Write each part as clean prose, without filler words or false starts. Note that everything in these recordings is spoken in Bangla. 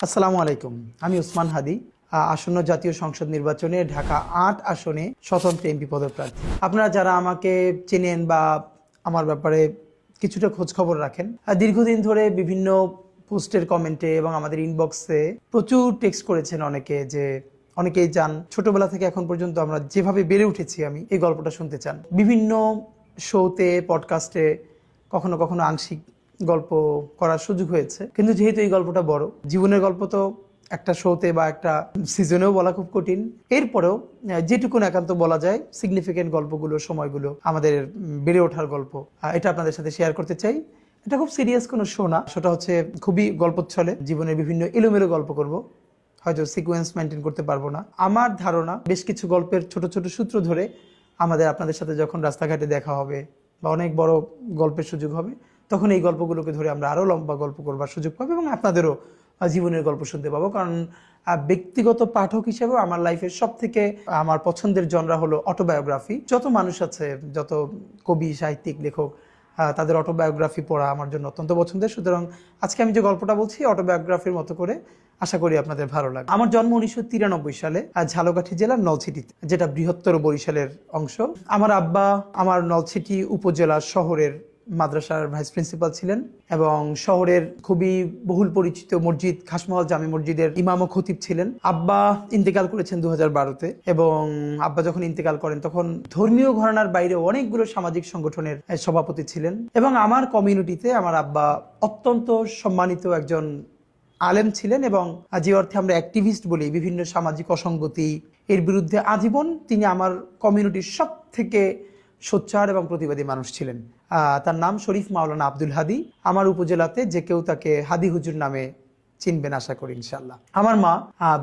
আসসালামু আলাইকুম। আমি উসমান হাদি। আসন্ন জাতীয় সংসদ নির্বাচনে ঢাকা ৮ আসনে স্বতন্ত্র এমপি পদপ্রার্থী। আপনারা যারা আমাকে চেনেন বা আমার ব্যাপারে কিছুটা খোঁজখবর রাখেন, দীর্ঘদিন ধরে বিভিন্ন পোস্টের কমেন্টে এবং আমাদের ইনবক্সে প্রচুর টেক্সট করেছেন অনেকে, যে অনেকেই চান ছোটবেলা থেকে এখন পর্যন্ত আমরা যেভাবে বেড়ে উঠেছি আমি এই গল্পটা শুনতে চান। বিভিন্ন শোতে, পডকাস্টে কখনো কখনো আংশিক গল্প করার সুযোগ হয়েছে, কিন্তু যেহেতু এই গল্পটা বড়, জীবনের গল্প তো একটা শোতে বা একটা সিজনেও বলা খুব কঠিন। এরপরেও যেটুকুন একান্ত বলা যায়, সিগনিফিকেন্ট গল্পগুলো, সময়গুলো, আমাদের বেড়ে ওঠার গল্প, এটা আপনাদের সাথে শেয়ার করতে চাই। এটা খুব সিরিয়াস কোনো শো না, সেটা হচ্ছে খুবই গল্পচ্ছলে জীবনের বিভিন্ন এলোমেলো গল্প করব, হয়তো সিকোয়েন্স মেনটেন করতে পারবো না। আমার ধারণা বেশ কিছু গল্পের ছোট ছোট সূত্র ধরে আপনাদের সাথে যখন রাস্তাঘাটে দেখা হবে বা অনেক বড় গল্পের সুযোগ হবে, তখন এই গল্পগুলোকে ধরে আমরা আরও লম্বা গল্প করবার সুযোগ পাবো এবং আপনাদেরও জীবনের গল্প শুনতে পাবো। কারণ ব্যক্তিগত পাঠক হিসেবে আমার লাইফের সব থেকে আমার পছন্দের জনরা হলো অটোবায়োগ্রাফি। যত মানুষ আছে, যত কবি, সাহিত্যিক, লেখক, তাদের অটোবায়োগ্রাফি পড়া আমার জন্য অত্যন্ত পছন্দের। সুতরাং আজকে আমি যে গল্পটা বলছি অটোবায়োগ্রাফির মতো করে, আশা করি আপনাদের ভালো লাগবে। আমার জন্ম 1993 সালে ঝালকাঠি জেলার নলছিটিতে, যেটা বৃহত্তর বরিশালের অংশ। আমার আব্বা আমার নলছিটি উপজেলা শহরের মাদ্রাসার ভাইস প্রিন্সিপাল ছিলেন এবং শহরের খুবই বহুল পরিচিত মসজিদ খাসমহল জামে মসজিদের ইমাম ও খতিব ছিলেন। আব্বা ইন্তেকাল করেছেন 2012-তে এবং আব্বা যখন ইন্তেকাল করেন তখন ধর্মীয় ঘরানার বাইরে অনেকগুলো সামাজিক সংগঠনের সভাপতি ছিলেন এবং আমার কমিউনিটিতে আমার আব্বা অত্যন্ত সম্মানিত একজন আলেম ছিলেন এবং যে অর্থে আমরা অ্যাক্টিভিস্ট বলি, বিভিন্ন সামাজিক অসঙ্গতি এর বিরুদ্ধে আজীবন তিনি আমার কমিউনিটির সব থেকে সোচ্চার এবং প্রতিবাদী মানুষ ছিলেন। তার নাম শরীফ মাওলানা আব্দুল হাদি। আমার উপজেলাতে যে কেউ তাকে হাদি হুজুর নামে চিনবেন আশা করি ইনশাল্লাহ। আমার মা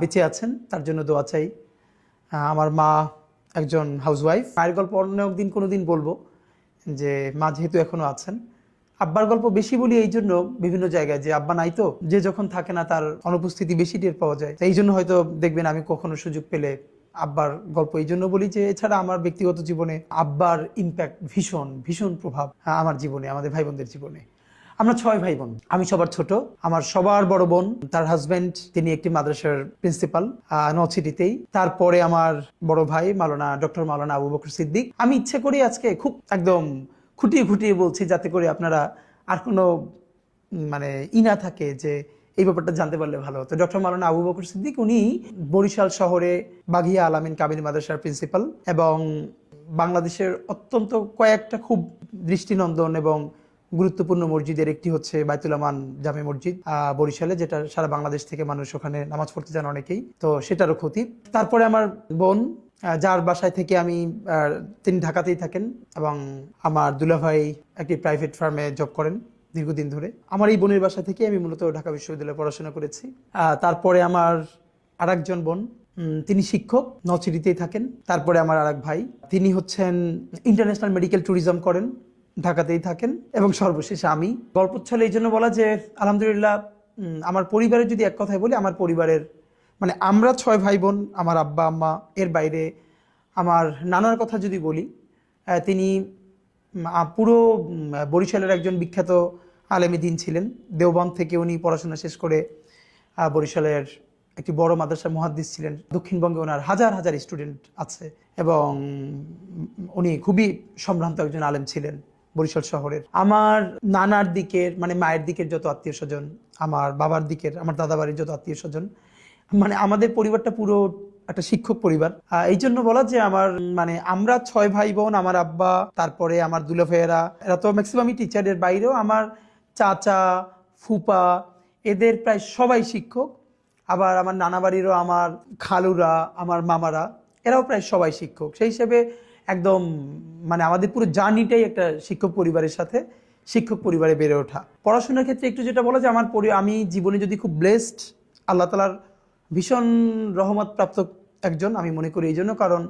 বেঁচে আছেন, তার জন্য দোয়া চাই। আমার মা একজন হাউসওয়াইফ। মায়ের গল্প অন্য একদিন কোনোদিন বলবো, যে মা যেহেতু এখনো আছেন। আব্বার গল্প বেশি বলি এই জন্য বিভিন্ন জায়গায়, যে আব্বা নাই তো, যে যখন থাকে না তার অনুপস্থিতি বেশি টের পাওয়া যায়। এই জন্য হয়তো দেখবেন আমি কখনো সুযোগ পেলে আব্বার গল্প এই জন্য বলি, যে এছাড়া আমার ব্যক্তিগত জীবনে আব্বার ইম্প্যাক্ট ভীষণ ভীষণ প্রভাব আমার জীবনে, আমাদের ভাই বোনদের জীবনে। আমরা 6 ভাই বোন, আমি সবার ছোট। আমার সবার বড় বোন, তার হাজব্যান্ড তিনি একটি মাদ্রাসার প্রিন্সিপাল নলছিটিতেই। তারপরে আমার বড় ভাই ডক্টর মাওলানা আবু বকর সিদ্দিক। আমি ইচ্ছে করি আজকে খুব একদম খুঁটিয়ে খুঁটিয়ে বলছি, যাতে করে আপনারা আর কোনো মানে না থাকে যে এই ব্যাপারটা জানতে পারলে ভালো হতো। ডক্টর মাওলানা আবু বকর সিদ্দিক, উনি বরিশাল শহরে বাঘিয়া আলামিন কামিল মাদ্রাসার প্রিন্সিপাল এবং বাংলাদেশের অত্যন্ত কয়েকটা খুব দৃষ্টিনন্দন এবং গুরুত্বপূর্ণ মসজিদের একটি হচ্ছে বাইতুল আমান জামে মসজিদ বরিশালে, যেটা সারা বাংলাদেশ থেকে মানুষ ওখানে নামাজ পড়তে যান অনেকেই, তো সেটারও খতিব। তারপরে আমার বোন, যার বাসায় থেকে আমি, তিনি ঢাকাতেই থাকেন এবং আমার দুলাভাই একটি প্রাইভেট ফার্মে জব করেন দীর্ঘদিন ধরে। আমার এই বোনের বাসা থেকে আমি মূলত ঢাকা বিশ্ববিদ্যালয়ে পড়াশোনা করেছি। তারপরে আমার আরেকজন বোন, তিনি শিক্ষক, নলছিটিতেই থাকেন। তারপরে আমার আরেক ভাই, তিনি হচ্ছেন ইন্টারন্যাশনাল মেডিকেল ট্যুরিজম করেন, ঢাকাতেই থাকেন। এবং সর্বশেষে আমি। গল্পচ্ছলে এই জন্য বলা যে আলহামদুলিল্লাহ আমার পরিবারের যদি এক কথায় বলি, আমার পরিবারের মানে আমরা 6 ভাই বোন, আমার আব্বা আম্মা, এর বাইরে আমার নানার কথা যদি বলি, তিনি পুরো বরিশালের একজন বিখ্যাত আলেমী দ্বীন ছিলেন। দেওবন্দ থেকে উনি পড়াশোনা শেষ করে বরিশালের একটি বড় মাদ্রাসার মুহাদ্দিস ছিলেন। দক্ষিণবঙ্গে ওনার হাজার হাজার স্টুডেন্ট আছে এবং উনি খুবই সম্ভ্রান্ত একজন আলেম ছিলেন বরিশাল শহরের। আমার নানার দিকের মানে মায়ের দিকের যত আত্মীয় স্বজন, আমার বাবার দিকের, আমার দাদা বাড়ির যত আত্মীয় স্বজন, মানে আমাদের পরিবারটা পুরো একটা শিক্ষক পরিবার। এই জন্য বলা যে আমার মানে আমরা 6 ভাই বোন, আমার আব্বা, তারপরে আমার দুলা ভাইয়েরা, এরা তো ম্যাক্সিমামই টিচারের বাইরেও আমার চাচা, ফুপা, এদের প্রায় সবাই শিক্ষক। আবার আমার নানা বাড়িরও আমার খালুরা, আমার মামারা, এরাও প্রায় সবাই শিক্ষক। সেই হিসেবে একদম মানে আমাদের পুরো জার্নিটাই একটা শিক্ষক পরিবারের সাথে, শিক্ষক পরিবারে বেড়ে ওঠা। পড়াশোনার ক্ষেত্রে একটু যেটা বলা যে আমি জীবনে যদি খুব ব্লেসড, আল্লাহ তাআলার ভীষণ রহমত প্রাপ্ত একজন আমি মনে করি। এই জন্য কারণ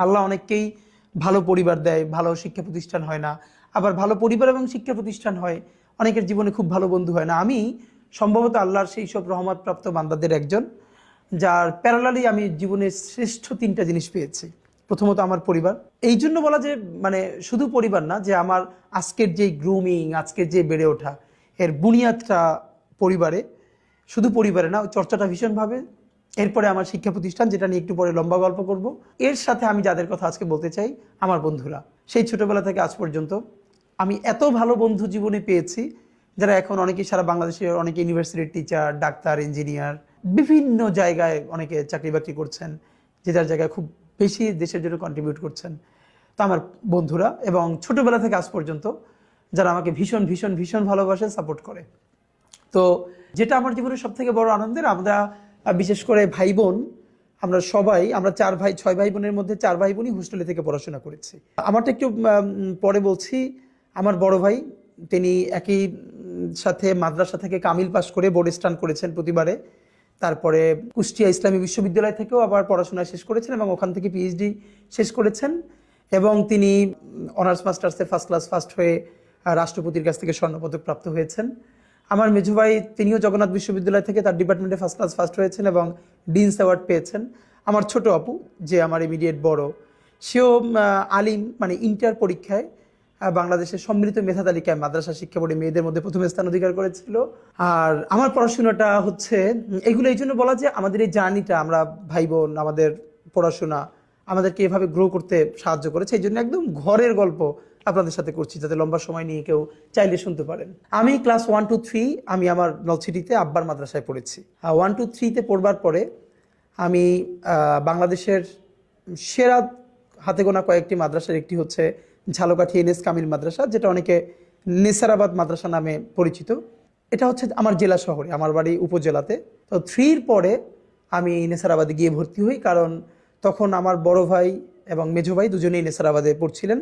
আল্লাহ অনেককেই ভালো পরিবার দেয়, ভালো শিক্ষা প্রতিষ্ঠান হয় না। আবার ভালো পরিবার এবং শিক্ষা প্রতিষ্ঠান হয়, অনেকের জীবনে খুব ভালো বন্ধু হয় না। আমি সম্ভবত আল্লাহর সেই সব রহমত প্রাপ্ত বান্দাদের একজন, যার প্যারালালি আমি জীবনের শ্রেষ্ঠ 3টা জিনিস পেয়েছি। প্রথমত আমার পরিবার। এই জন্য বলা যে মানে শুধু পরিবার না, যে আমার আজকের যে গ্রুমিং, আজকের যে বেড়ে ওঠা, এর বুনিয়াদটা পরিবারে। শুধু পরিবারে না, চর্চাটা ভীষণভাবে। এরপরে আমার শিক্ষা প্রতিষ্ঠান, যেটা নিয়ে একটু পরে লম্বা গল্প করব। এর সাথে আমি যাদের কথা আজকে বলতে চাই, আমার বন্ধুরা। সেই ছোটবেলা থেকে আজ পর্যন্ত আমি এত ভালো বন্ধু জীবনে পেয়েছি, যারা এখন অনেকেই সারা বাংলাদেশের অনেকে ইউনিভার্সিটির টিচার, ডাক্তার, ইঞ্জিনিয়ার, বিভিন্ন জায়গায় অনেকে চাকরি বাকরি করছেন, যে যার জায়গায় খুব বেশি দেশের জন্য কন্ট্রিবিউট করছেন। তো আমার বন্ধুরা, এবং ছোটবেলা থেকে আজ পর্যন্ত যারা আমাকে ভীষণ ভীষণ ভীষণ ভালোবাসে, সাপোর্ট করে। তো যেটা আমার জীবনের সব থেকে বড় আনন্দের, আমরা বিশেষ করে ভাই বোন, আমরা সবাই, আমরা 6 ভাই বোনের মধ্যে 4 ভাই বোনই হোস্টেলে থেকে পড়াশোনা করেছি। আমারটা একটু পরে বলছি। আমার বড় ভাই, তিনি একই সাথে মাদ্রাসা থেকে কামিল পাশ করে বোর্ড স্টান করেছেন প্রতিবারে। তারপরে কুষ্টিয়া ইসলামী বিশ্ববিদ্যালয় থেকেও আবার পড়াশোনা শেষ করেছেন এবং ওখান থেকে পিএইচডি শেষ করেছেন। এবং তিনি অনার্স মাস্টার্সে ফার্স্ট ক্লাস ফার্স্ট হয়ে রাষ্ট্রপতির কাছ থেকে স্বর্ণপদক প্রাপ্ত হয়েছেন। আমার মেজো ভাই, তিনিও জগন্নাথ বিশ্ববিদ্যালয় থেকে তার ডিপার্টমেন্টে ফার্স্ট ক্লাস ফার্স্ট হয়েছেন এবং ডিনস অ্যাওয়ার্ড পেয়েছেন। আমার ছোট আপু, যে আমার ইমিডিয়েট বড়, সেও আলিম, মানে ইন্টার পরীক্ষায় বাংলাদেশের সম্মিলিত মেধা তালিকায় মাদ্রাসা শিক্ষা বোর্ডে মেয়েদের মধ্যে প্রথম স্থান অধিকার করেছিল। আর আমার পড়াশোনাটা হচ্ছে এগুলো এই জন্য বলা, যে আমাদের এই জার্নিটা, আমরা ভাই বোন, আমাদের পড়াশোনা আমাদেরকে এভাবে গ্রো করতে সাহায্য করেছে। এই জন্য একদম ঘরের গল্প আপনাদের সাথে করছি, যাতে লম্বা সময় নিয়ে কেউ চাইলে শুনতে পারেন। আমি ক্লাস 1 to 3 আমি আমার নলছিটিতে আব্বার মাদ্রাসায় পড়েছি। 1 to 3-তে পড়বার পরে আমি বাংলাদেশের সেরা হাতে গোনা কয়েকটি মাদ্রাসার একটি হচ্ছে ঝালকাঠি এনএস কামিল মাদ্রাসা, যেটা অনেকে নেসারাবাদ মাদ্রাসা নামে পরিচিত। এটা হচ্ছে আমার জেলা শহরে, আমার বাড়ি উপজেলাতে। তো 3-র পরে আমি নেসারাবাদে গিয়ে ভর্তি হই, কারণ তখন আমার বড় ভাই এবং মেজো ভাই দুজনেই নেসারাবাদে পড়ছিলেন।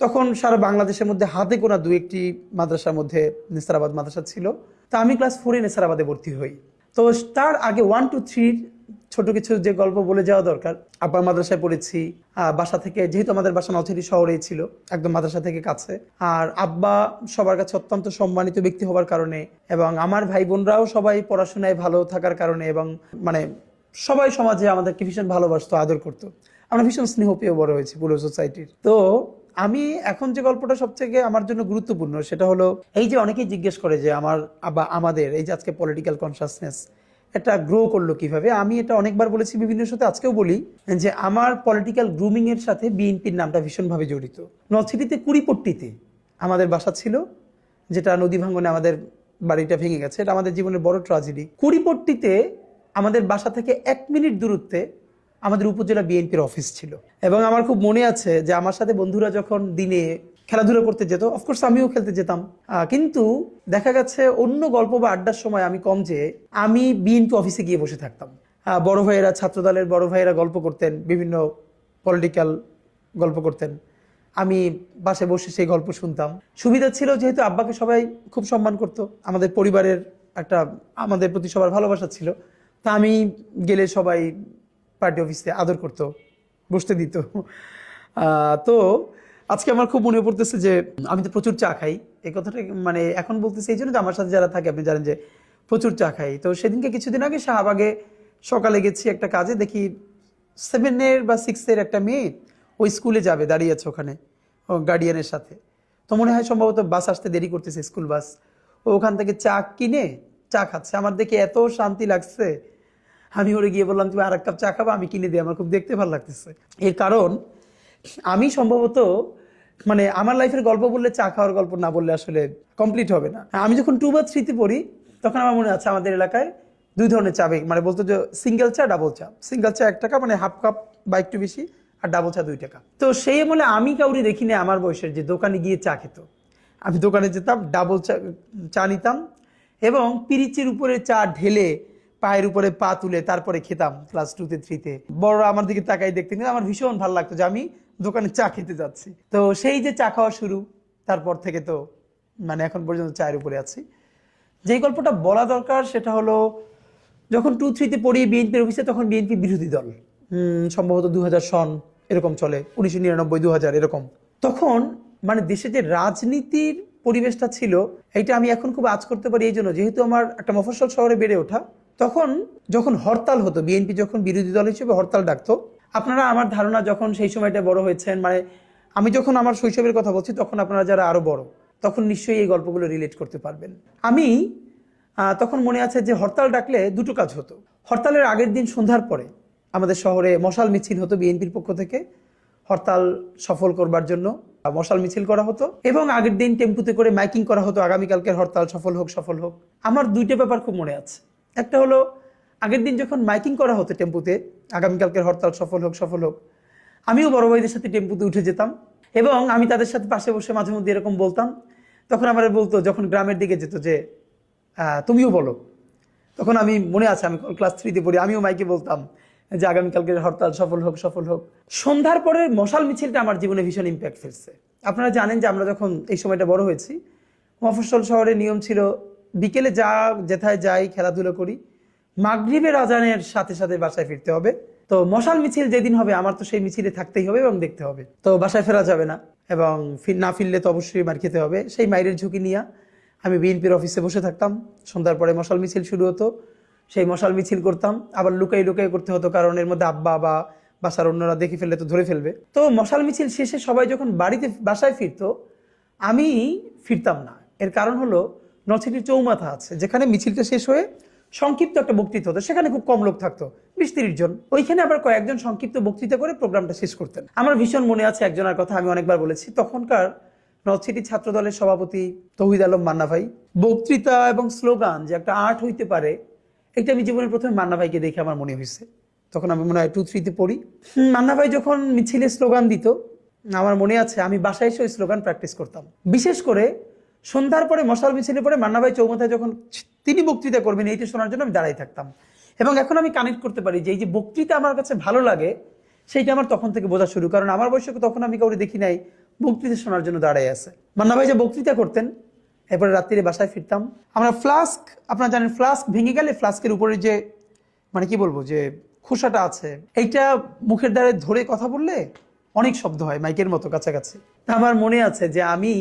তখন সারা বাংলাদেশের মধ্যে হাতে গোনা 2-1টি মাদ্রাসার মধ্যে নেসারাবাদ মাদ্রাসা ছিল। তা আমি ক্লাস 4-এ নেসারাবাদে ভর্তি হই। তো তার আগে 1 to 3 ছোট কিছু যে গল্প বলে যাওয়া দরকার। আব্বার মাদ্রাসায় পড়েছি, বাসা থেকে, যেহেতু আমাদের বাসা নলছিটি শহরেই ছিল, একদম মাদ্রাসা থেকে কাছে। আর আব্বা সবার কাছে অত্যন্ত সম্মানিত ব্যক্তি হওয়ার কারণে, এবং আমার ভাই বোনরাও সবাই পড়াশোনায় ভালো থাকার কারণে, এবং মানে সবাই সমাজে আমাদেরকে ভীষণ ভালোবাসতো, আদর করতো। আমরা ভীষণ স্নেহ পেয়ে বড় হয়েছি পুরো সোসাইটির। তো আমি এখন যে গল্পটা সবথেকে আমার জন্য গুরুত্বপূর্ণ, সেটা হলো এই যে অনেকেই জিজ্ঞেস করে যে আমাদের এই যে আজকে পলিটিক্যাল কনসাসনেস এটা গ্রো করলো কিভাবে। আমি এটা অনেকবার বলেছি বিভিন্ন সাথে, আজকেও বলি, যে আমার পলিটিক্যাল গ্রুমিং এর সাথে বিএনপির নামটা ভীষণভাবে জড়িত। নলছিটিতে কুড়িপট্টিতে আমাদের বাসা ছিল, যেটা নদী ভাঙ্গনে আমাদের বাড়িটা ভেঙে গেছে। এটা আমাদের জীবনের বড় ট্র্যাজেডি। কুড়িপট্টিতে আমাদের বাসা থেকে 1 মিনিট দূরত্বে আমাদের উপজেলা বিএনপির অফিস ছিল। এবং আমার খুব মনে আছে যে আমার সাথে বন্ধুরা যখন দিনে খেলাধুলা করতে যেত, অফকোর্স আমিও খেলতে যেতাম, কিন্তু দেখা গেছে অন্য গল্প বা আড্ডার সময় আমি কম, যে আমি বিএনপি অফিসে গিয়ে বসে থাকতাম। বড় ভাইয়েরা, ছাত্রদলের বড় ভাইয়েরা গল্প করতেন, বিভিন্ন পলিটিক্যাল গল্প করতেন, আমি পাশে বসে সেই গল্প শুনতাম। সুবিধা ছিল যেহেতু আব্বাকে সবাই খুব সম্মান করতো, আমাদের পরিবারের একটা, আমাদের প্রতি সবার ভালোবাসা ছিল। তা আমি গেলে সবাই পার্টি অফিসে আদর করতো, বসতে দিত। তো আজকে আমার খুব মনে পড়তেছে যে আমি তো প্রচুর চা খাই। এই কথাটা মানে এখন বলতেছি এই জন্য যে আমার সাথে যারা থাকে আপনি জানেন যে প্রচুর চা খাই। তো সেদিনকে কিছুদিন আগে শাহবাগে সকালে গেছি একটা কাজে, দেখি 7 বা 6-এর একটা মেয়ে ওই স্কুলে যাবে, দাঁড়িয়ে আছে ওখানে ও গার্ডিয়ানের সাথে। তো মনে হয় সম্ভবত বাস আসতে দেরি করতেছে, স্কুল বাস। ও ওখান থেকে চা কিনে চা খাচ্ছে। আমার দেখে এত শান্তি লাগছে, আমি ওরে গিয়ে বললাম তুমি আর 1 কাপ চা খাবো, আমি কিনে দিই, আমার খুব দেখতে ভালো লাগতেছে। এর কারণ আমি সম্ভবত মানে আমার লাইফের গল্প বললে চা খাওয়ার গল্প না বললে আসলে কমপ্লিট হবে না। আমি যখন 2 বা 3-তে পড়ি তখন আমার মনে আছে আমাদের এলাকায় 2 ধরনের চা, মানে বলতো যে সিঙ্গেল চা, ডাবল চা। সিঙ্গেল চা 1 টাকা, মানে হাফ কাপ বা একটু বেশি, আর ডাবল চা 2 টাকা। তো সেই আমলে আমি কাউরি দেখিনি আমার বয়সের যে দোকানে গিয়ে চা খেত। আমি দোকানে যেতাম, ডাবল চা নিতাম এবং পিরিচের উপরে চা ঢেলে পায়ের উপরে পা তুলে তারপরে খেতাম। ক্লাস 2-তে 3-তে বড়রা আমার দিকে তাকাই দেখতেন, আমার ভীষণ ভালো লাগতো যে আমি দোকানে চা খেতে যাচ্ছি। তো সেই যে চা খাওয়া শুরু, তারপর থেকে তো মানে এখন পর্যন্ত চায়ের উপরে আছি। যেই গল্পটা বলা দরকার সেটা হলো যখন 2-3-তে পড়ি বিএনপির অফিসে, তখন বিএনপি বিরোধী দল, সম্ভবত 2000 সন এরকম চলে, 1999 2000 এরকম। তখন মানে দেশে যে রাজনীতির পরিবেশটা ছিল, এটা আমি এখন খুব আঁচ করতে পারি এই জন্য, যেহেতু আমার একটা মফস্বল শহরে বেড়ে ওঠা। তখন যখন হরতাল হতো, বিএনপি যখন বিরোধী দল হিসেবে হরতাল ডাকতো, আপনারা আমার ধারণা যখন সেই সময়টা বড় হয়েছেন, মানে আমি যখন আমার শৈশবের কথা বলছি, তখন আপনারা যারা আরো বড়, তখন নিশ্চয়ই এই গল্পগুলো রিলেট করতে পারবেন। আমি তখন মনে আছে যে হরতাল ডাকলে দুটো কাজ হতো। হরতালের আগের দিন সন্ধ্যার পরে আমাদের শহরে মশাল মিছিল হতো, বিএনপির পক্ষ থেকে হরতাল সফল করবার জন্য মশাল মিছিল করা হতো, এবং আগের দিন টেম্পুতে করে মাইকিং করা হতো আগামীকালকের হরতাল সফল হোক সফল হোক। আমার দুইটা ব্যাপার খুব মনে আছে। একটা হলো আগের দিন যখন মাইকিং করা হতো টেম্পুতে আগামীকালকের হরতাল সফল হোক সফল হোক, আমিও বড় ভাইদের সাথে টেম্পুতে উঠে যেতাম এবং আমি তাদের সাথে পাশে বসে মাঝে মধ্যে এরকম বলতাম। তখন আমার বলতো, যখন গ্রামের দিকে যেত যে তুমিও বলো, তখন আমি মনে আছে আমি ক্লাস 3-তে পড়ি, আমিও মাইকে বলতাম যে আগামীকালকের হরতাল সফল হোক সফল হোক। সন্ধ্যার পরে মশাল মিছিলটা আমার জীবনে ভীষণ ইম্প্যাক্ট ফেলছে। আপনারা জানেন যে আমরা যখন এই সময়টা বড় হয়েছি, মফস্বল শহরে নিয়ম ছিল বিকেলে যেথায় যাই খেলাধুলো করি, মাগরিবের আজানের সাথে সাথে বাসায় ফিরতে হবে। তো মশাল মিছিল যেদিন হবে আমার তো সেই মিছিলে থাকতেই হবে এবং দেখতে হবে। তো বাসায় ফেরা যাবে না এবং না ফিরলে তো অবশ্যই মার খেতে হবে। সেই মাইরের ঝুঁকি নিয়ে আমি বিএনপির অফিসে বসে থাকতাম। সন্ধ্যার পরে মশাল মিছিল শুরু হতো, সেই মশাল মিছিল করতাম। আবার লুকাই লুকাই করতে হতো, কারণ এর মধ্যে আব্বা বা বাসার অন্যরা দেখে ফেললে তো ধরে ফেলবে। তো মশাল মিছিল শেষে সবাই যখন বাসায় ফিরতো, আমি ফিরতাম না। এর কারণ হলো নলছিটির চৌমাথা আছে, যেখানে মিছিলটা শেষ হয়ে সংক্ষিপ্ত একটা বক্তৃতা হতো, সেখানে খুব কম লোক থাকতো, 20-30 জন। ওইখানে আবার কয়েকজন সংক্ষিপ্ত বক্তৃতা করে প্রোগ্রামটা শেষ করতেন। আমার ভীষণ মনে আছে একজনের কথা, আমি অনেকবার বলেছি, তখনকার নলছিটি ছাত্র দলের সভাপতি তৌহিদ আলম মান্না ভাই। বক্তৃতা এবং স্লোগান যে একটা আর্ট হইতে পারে, এটা আমি জীবনের প্রথমে মান্না ভাইকে দেখে আমার মনে হয়েছে। তখন আমি মনে হয় 2-3-তে পড়ি। মান্না ভাই যখন মিছিলে স্লোগান দিত, আমার মনে আছে আমি বাসায় এসে ওই স্লোগান প্র্যাকটিস করতাম। বিশেষ করে সন্ধ্যার পরে মশাল মিছিলে পরে মান্না ভাই চৌমাথায় যখন তিনি বক্তৃতা করবেন, এইটা শোনার জন্য আমি দাঁড়াই থাকতাম। এবং এখন আমি কানেক্ট করতে পারি যে এই যে বক্তৃতা আমার কাছে ভালো লাগে, সেইটা আমার তখন থেকে বোঝা শুরু। কারণ আমার বয়সে তখন আমি কাউকে দেখি নাই বক্তৃতা শোনার জন্য দাঁড়াই আছে। মান্না ভাই যে বক্তৃতা করতেন, এরপরে রাত্রিরে বাসায় ফিরতাম। আমরা ফ্লাস্ক, আপনারা জানেন ফ্লাস্ক ভেঙে গেলে ফ্লাস্কের উপরে যে মানে কি বলবো যে খোসাটা আছে, এইটা মুখের দ্বারে ধরে কথা বললে অনেক শব্দ হয়, মাইকের মতো কাছাকাছি। আমার মনে আছে যে আমি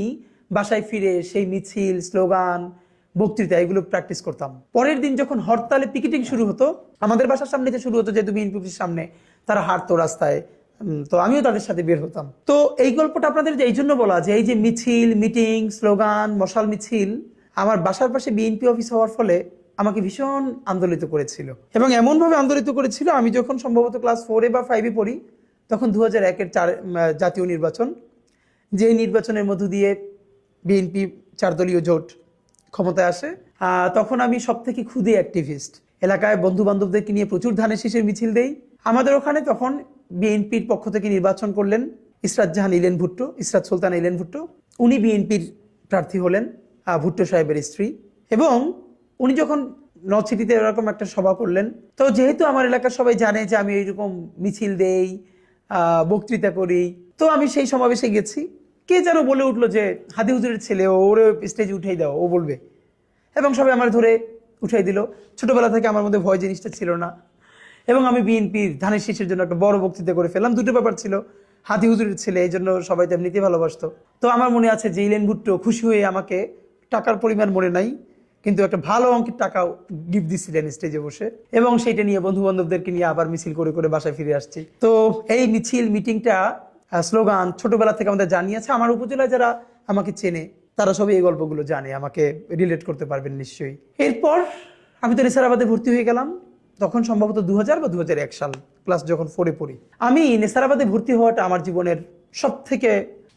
বাসায় ফিরে সেই মিছিল, স্লোগান, বক্তৃতা এগুলো প্র্যাকটিস করতাম। পরের দিন যখন হরতালে পিকেটিং শুরু হতো, আমাদের বাসার সামনে যে শুরু হতো, যেহেতু বিএনপি অফিসের সামনে, তারা হাঁটতো রাস্তায়, তো আমিও তাদের সাথে বের হতাম। তো এই গল্পটা আপনাদের এই জন্য বলা যে এই যে মিছিল, মিটিং, স্লোগান, মশাল মিছিল আমার বাসার পাশে বিএনপি অফিস হওয়ার ফলে আমাকে ভীষণ আন্দোলিত করেছিল। এবং এমনভাবে আন্দোলিত করেছিল, আমি যখন সম্ভবত ক্লাস 4 বা 5-এ পড়ি, তখন 2001-এর জাতীয় নির্বাচন, যে নির্বাচনের মধ্য দিয়ে বিএনপি 4 দলীয় জোট ক্ষমতায় আসে, তখন আমি সব থেকে ক্ষুদে অ্যাক্টিভিস্ট। এলাকায় বন্ধু বান্ধবদেরকে নিয়ে প্রচুর ধানের শীষের মিছিল দেই। আমাদের ওখানে তখন বিএনপির পক্ষ থেকে নির্বাচন করলেন ইসরাত সুলতানা ইলেন ভুট্টো। উনি বিএনপির প্রার্থী হলেন, ভুট্টো সাহেবের স্ত্রী। এবং উনি যখন নলছিটিতে এরকম একটা সভা করলেন, তো যেহেতু আমার এলাকার সবাই জানে যে আমি এইরকম মিছিল দেই, বক্তৃতা করি, তো আমি সেই সমাবেশে গেছি। কে যেন বলে উঠলো যে হাদি হুজুরের ছেলে, ওরে স্টেজে উঠাই দাও, ও বলবে। এবং সবাই আমার ধরে উঠাই দিল। ছোটবেলা থেকে আমার মধ্যে ভয় জিনিসটা ছিল না, এবং আমি বিএনপির ধানের শীষের জন্য একটা বড় বক্তৃতা করে ফেললাম। দুটো ব্যাপার ছিল, হাদি হুজুরের ছেলে, এই জন্য সবাই তো এমনিতেই ভালোবাসতো। তো আমার মনে আছে যে ইলেন ভুট্টো খুশি হয়ে আমাকে, টাকার পরিমাণ মনে নাই, কিন্তু একটা ভালো অঙ্কের টাকা গিফট দিচ্ছিলেন স্টেজে বসে, এবং সেইটা নিয়ে বন্ধু বান্ধবদেরকে নিয়ে আবার মিছিল করে করে বাসায় ফিরে আসছি। তো এই মিছিল, মিটিংটা, স্লোগান ছোটবেলা থেকে আমাদের জানিয়েছে। আমার উপজেলায় যারা আমাকে চেনে, তারা সবাই এই গল্পগুলো জানে, আমাকে রিলেট করতে পারবেন নিশ্চয়ই। এরপর আমি তো নেসারাবাদে ভর্তি হয়ে গেলাম, তখন সম্ভবত 2000 বা 2001 সাল, ক্লাস যখন 4-এ পড়ি। আমি নেসারাবাদে ভর্তি হওয়াটা আমার জীবনের সব থেকে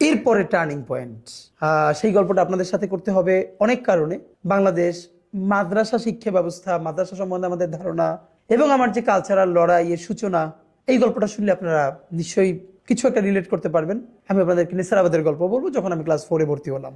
এরপরে টার্নিং পয়েন্ট। সেই গল্পটা আপনাদের সাথে করতে হবে অনেক কারণে। বাংলাদেশ মাদ্রাসা শিক্ষা ব্যবস্থা, মাদ্রাসা সম্বন্ধে আমাদের ধারণা, এবং আমার যে কালচারাল লড়াই এর সূচনা, এই গল্পটা শুনলে আপনারা নিশ্চয়ই কিছু একটা রিলেট করতে পারবেন। আমি আপনাদেরকে নেসারাবাদের গল্প বলবো, যখন আমি ক্লাস 4-এ ভর্তি হলাম।